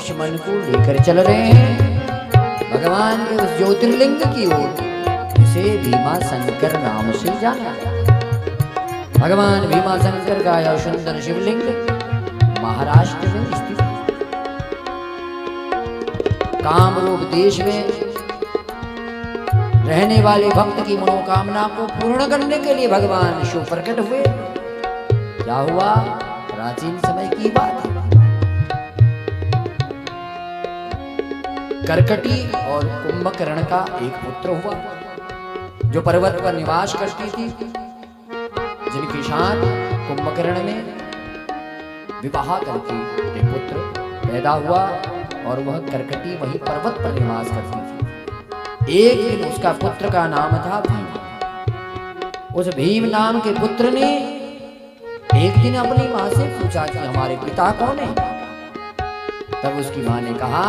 इस मन को लेकर चल रहे हैं भगवान के उस ज्योतिर्लिंग की ओर, जिसे भीमा शंकर नाम से जाना। भगवान भीमा शंकर का यह सुंदर शिवलिंग महाराष्ट्र में स्थित है। कामरूप देश में रहने वाले भक्त की मनोकामना को पूर्ण करने के लिए भगवान शिव प्रकट हुए। क्या हुआ? प्राचीन समय की बात है। करकटी और कुंभकर्ण का एक पुत्र हुआ, जो पर्वत पर निवास करती थी, जिनके साथ कुंभकर्ण ने विवाह करके एक पुत्र पैदा हुआ और वह करकटी वही पर्वत पर निवास करती थी। एक दिन उसका पुत्र का नाम था भीम। उस भीम नाम के पुत्र ने एक दिन अपनी माँ से पूछा कि हमारे पिता कौन है। तब उसकी माँ ने कहा,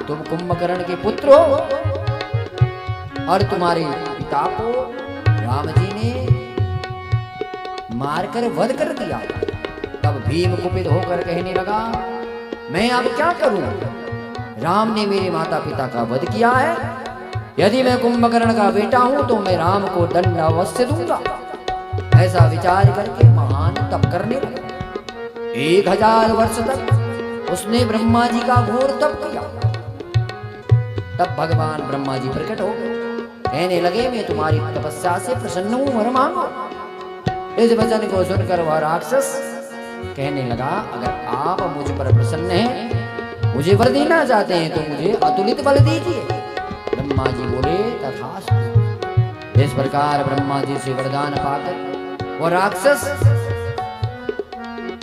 तुम कुंभकर्ण के पुत्र हो और तुम्हारे पिता को राम जी ने मारकर वध कर दिया। तब भीम कुपित होकर कहने लगा, मैं अब क्या करूं? राम ने मेरे माता पिता का वध किया है। यदि मैं कुंभकर्ण का बेटा हूं तो मैं राम को दंड अवश्य दूंगा। ऐसा विचार करके महान तप करने लगा। 1000 वर्ष तक उसने ब्रह्मा जी का घोर तप किया। तब भगवान ब्रह्मा जी प्रकट हो गए, कहने लगे, मैं तुम्हारी तपस्या से प्रसन्न हूं, वर मांगो। इस वचन को सुनकर वह राक्षस कहने लगा, अगर आप मुझ पर प्रसन्न हैं, मुझे वर देना चाहते हैं तो मुझे अतुलित बल दीजिए। ब्रह्मा जी बोले, तथास्तु। इस प्रकार ब्रह्मा जी से वरदान पाकर वह राक्षस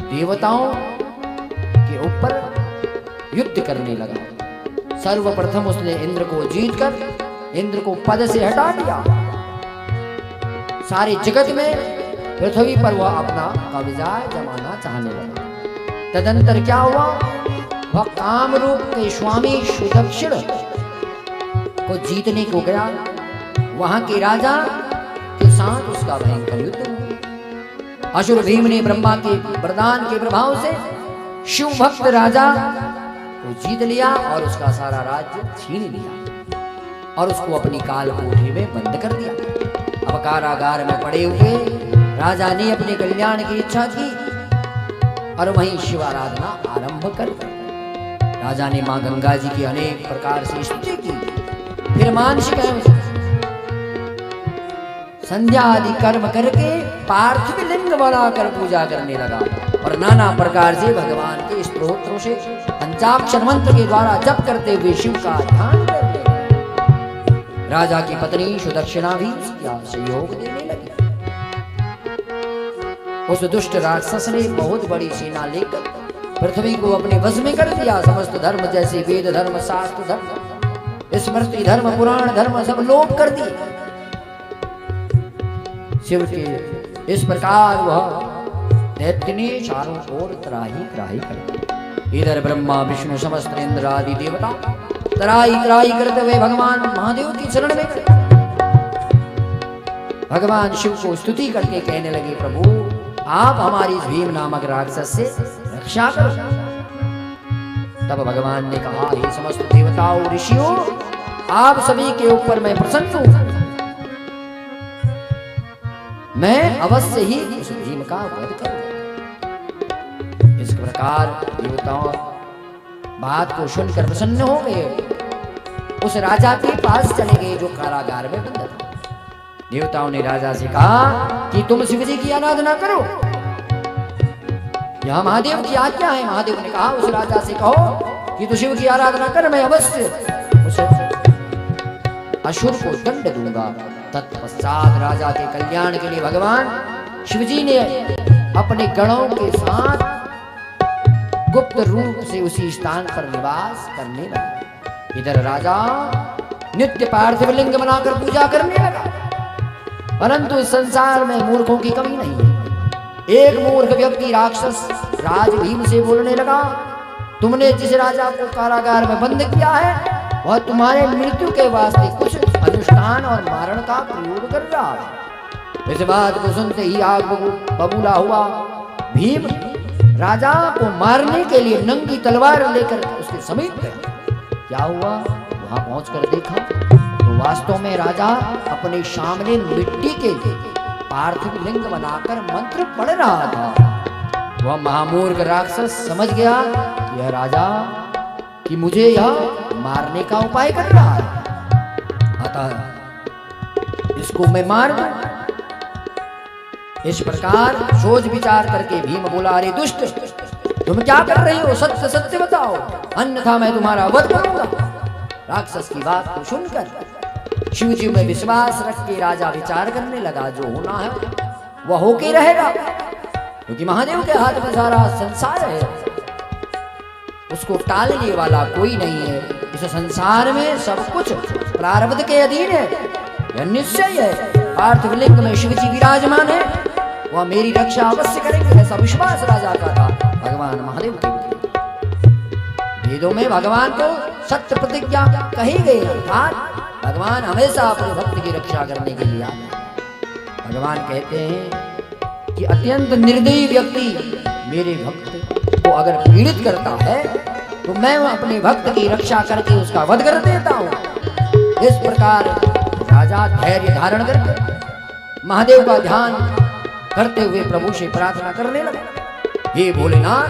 देवताओं के ऊपर युद्ध करने लगा। सर्वप्रथम उसने इंद्र को जीतकर इंद्र को पद से हटा दिया। सारे जगत में पृथ्वी पर वह अपना कब्जा जमाना चाहने लगा। तदंतर क्या हुआ? वह कामरूप के स्वामी सुदक्षिण को जीतने को गया। वहां के राजा के साथ उसका भयंकर युद्ध हुआ। असुर भीम ने ब्रह्मा के वरदान के प्रभाव से शिव भक्त राजा को जीत लिया और उसका सारा राज्य छीन लिया और उसको अपनी काल कोठरी में बंद कर दिया। अब कारागार में पड़े हुए राजा ने अपने कल्याण की इच्छा की और वहीं शिव आराधना आरंभ कर दी। राजा ने मां गंगा जी की अनेक प्रकार से स्तुति की। फिर मानसिक संध्या आदि कर्म करके पार्थिव लिंग बनाकर पूजा करने लगा और नाना प्रकार से भगवान के स्तोत्रों से पंचाक्षर मंत्र के द्वारा जप करते हुए शिव का ध्यान करने लगे। राजा की पत्नी सुदक्षिणा भी उसका सहयोग देने लगी। उस दुष्ट राक्षस ने बहुत बड़ी सेना लेकर पृथ्वी को अपने वश में कर दिया। समस्त धर्म जैसे वेद धर्म, शास्त्र धर्म, स्मृति धर्म, पुराण धर्म सब लोप कर दिए। शिव के इस प्रकार वह दैत्य ने चारों ओर त्राही त्राही कर दी। इधर ब्रह्मा विष्णु समस्त इंद्र आदि देवता त्राही त्राही करते हुए भगवान महादेव की शरण में गए। भगवान शिव को स्तुति करके कहने लगे, प्रभु आप हमारी इस भीम नामक राक्षस से रक्षा करो। तब भगवान ने कहा, हे समस्त देवताओं ऋषियों, आप सभी के ऊपर मैं प्रसन्न हूं। मैं अवश्य ही उस भीम का वध करूंगा। इस प्रकार देवताओं बात को सुनकर प्रसन्न हो गए। उस राजा के पास चले गए जो कारागार में बंद था। देवताओं ने राजा से कहा कि तुम शिव जी की आराधना करो, यह महादेव की आज्ञा है। महादेव ने कहा उस राजा से कहो कि तू शिव की आराधना कर, मैं अवश्य उस असुर को दंड दूंगा। तत्पश्चात राजा के कल्याण के लिए भगवान शिव जी ने अपने गणों के साथ गुप्त रूप से उसी स्थान पर निवास करने लगा। इधर राजा नित्य पार्थिव लिंग बनाकर पूजा करने लगा। परंतु इस संसार में मूर्खों की कमी नहीं है। एक मूर्ख व्यक्ति राक्षस राज भीम से बोलने लगा, तुमने जिस राजा को कारागार में बंद किया है वह तुम्हारे मृत्यु के वास्ते कुछ अनुष्ठान और मारण का प्रयोग कर रहा है। इस बात को सुनते ही आग बबूला हुआ भीम राजा को मारने के लिए नंगी तलवार लेकर उसके समीप गया। क्या हुआ? वहां पहुंचकर देखा तो वास्तव में राजा अपने सामने मिट्टी के पार्थिव लिंग बनाकर मंत्र पढ़ रहा था। वह महामूर्ख राक्षस समझ गया यह राजा कि मुझे यह मारने का उपाय कर रहा है, अतः इसको मैं मार दूं। इस प्रकार सोच विचार करके भीम बोला, अरे दुष्ट, तुम क्या कर रही हो? सत्य सत्य बताओ, अन्यथा मैं तुम्हारा वध करूंगा। राक्षस की बात को सुनकर शिव जी में विश्वास रख के राजा विचार करने लगा, जो होना है वह होके रहेगा, क्योंकि महादेव के हाथ में सारा संसार है, उसको टालने वाला कोई नहीं है। इस संसार में सब कुछ प्रारब्ध के अधीन है, यह निश्चय है। पार्थिव लिंग में शिव जी विराजमान है, वह मेरी रक्षा अवश्य करेंगे, ऐसा विश्वास राजा का था भगवान महादेव के। वेदों में भगवान को सत्य प्रतिज्ञा कही गई, अर्थात भगवान हमेशा अपने भक्त की रक्षा करने के लिए आते हैं। भगवान कहते हैं कि अत्यंत निर्दयी व्यक्ति मेरे भक्त को अगर पीड़ित करता है तो मैं अपने भक्त की रक्षा करके उसका वध कर देता हूं। इस प्रकार राजा धैर्य धारण करके महादेव का ध्यान करते हुए प्रभु से प्रार्थना करने लगा, हे भोलेनाथ,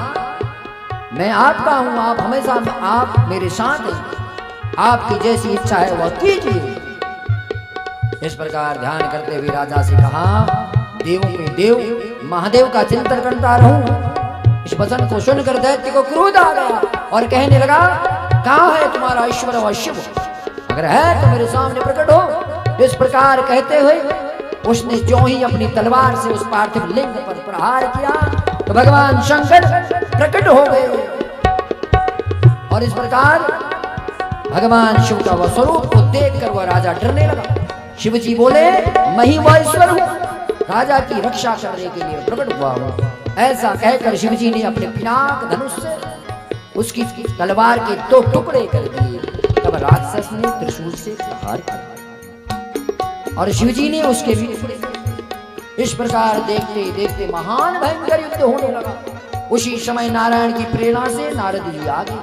मैं आपका हूं, आप हमेशा आप मेरे साथ हैं, आपकी जैसी इच्छा है वह कीजिए। इस प्रकार ध्यान करते हुए राजा से कहा, देवों के देव महादेव का चिंतन करता रहूं। इस वचन को सुनकर दैत्य को क्रोध आ गया और कहने लगा, कहाँ है तुम्हारा ईश्वर व शिव? अगर है तो मेरे सामने प्रकट हो। इस प्रकार कहते हुए उसने जो ही अपनी तलवार से उस पार्थिव लिंग पर प्रहार किया तो भगवान शंकर प्रकट हो गए, और इस प्रकार भगवान शिव का वह स्वरूप को देखकर वह राजा डरने लगा। शिव जी बोले, मैं ही वह ईश्वर हूं, राजा की रक्षा करने के लिए प्रकट हुआ हूं। ऐसा कहकर शिव जी ने अपने पिनाक धनुष से उसकी तलवार के 2 टुकड़े कर दिए। तब राक्षस ने त्रिशूल से प्रहार किया और शिव जी ने उसके भी इस प्रकार देखते देखते महान भयंकर युद्ध होने लगा। उसी समय नारायण की प्रेरणा से नारद जी आ गए,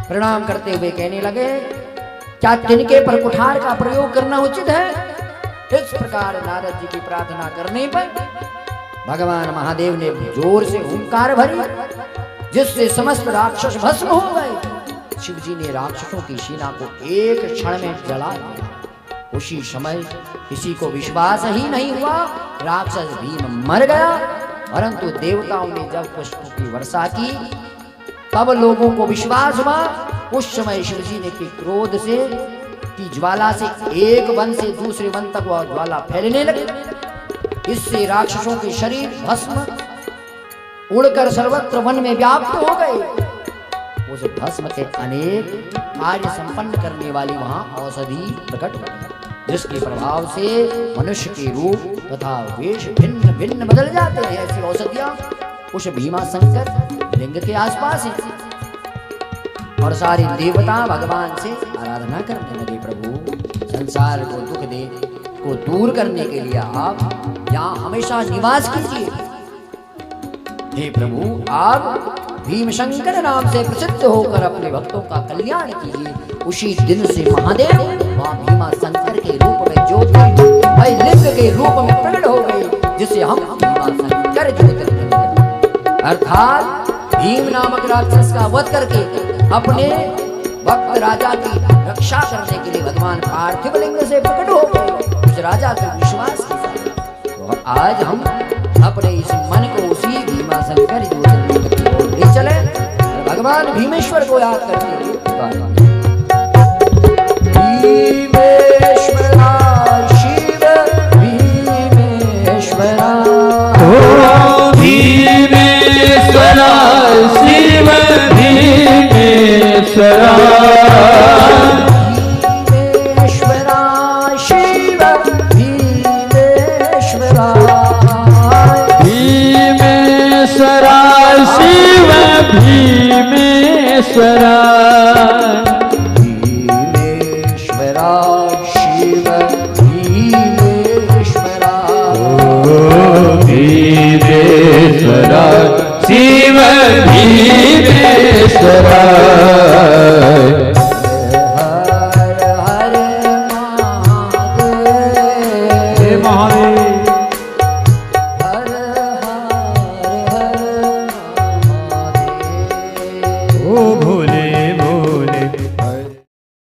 प्रणाम करते हुए कहने लगे, क्या तिनके पर कुठार का प्रयोग करना उचित है? इस प्रकार नारद जी की प्रार्थना करने पर भगवान महादेव ने जोर से हुंकार भरी, जिससे समस्त राक्षस भस्म हो गए। शिव जी ने राक्षसों की सेना को एक क्षण में जला दिया। उसी समय किसी को विश्वास ही नहीं हुआ, राक्षस भीम मर गया। परंतु देवताओं ने जब पुष्पों की वर्षा की तब लोगों को विश्वास हुआ। उस समय शिव जी ने क्रोध से की ज्वाला से एक वन से दूसरे वन तक वह ज्वाला फैलने लगी। इससे राक्षसों के शरीर भस्म उड़कर सर्वत्र वन में व्याप्त हो गए। उस भस्म के अनेक कार्य संपन्न करने वाली वहां औषधि प्रकट हो गई, जिसके प्रभाव से मनुष्य के रूप तथा वेश भिन्न भिन्न बदल जाते हैं। ऐसी औषधियां उस भीमा शंकर लिंग के आसपास हैं और सारे देवता भगवान से आराधना करने लगे। प्रभु, संसार को दुख दे को दूर करने के लिए आप यहाँ हमेशा निवास कीजिए। हे प्रभु, आप भीम शंकर नाम से प्रसिद्ध होकर अपने भक्तों का कल्याण कीजिए। उसी दिन से महादेव वहाँ भीमा शंकर के रूप में ज्योतिर्मय लिंग के रूप में प्रकट हो गए, जिसे हम भीमा शंकर ज्योतिर्लिंग अर्थात भीम नामक राक्षस का वध करके अपने भक्त राजा की रक्षा करने के लिए भगवान पार्थिव लिंग से प्रकट हो गए। उस राजा को विश्वास किया। तो आज हम अपने इस मन को उसी भीमा शंकर ज्योतिर्लिंग की ओर ले चले, भगवान भीमेश्वर को याद करते हुए भीमेश्वरा शिव भीमेश्वरा, ओ भीमेश्वरा शिव भीमेश्वरा, भीमेश्वरा शिव भीमेश्वरा, भीमेश्वरा शिव भीमेश्वरा, भीमेश्वरा शिव भीमेश्वरा, ओ भीमेश्वरा शिव भीमेश्वराय। हर हर महादेव। हे महादेव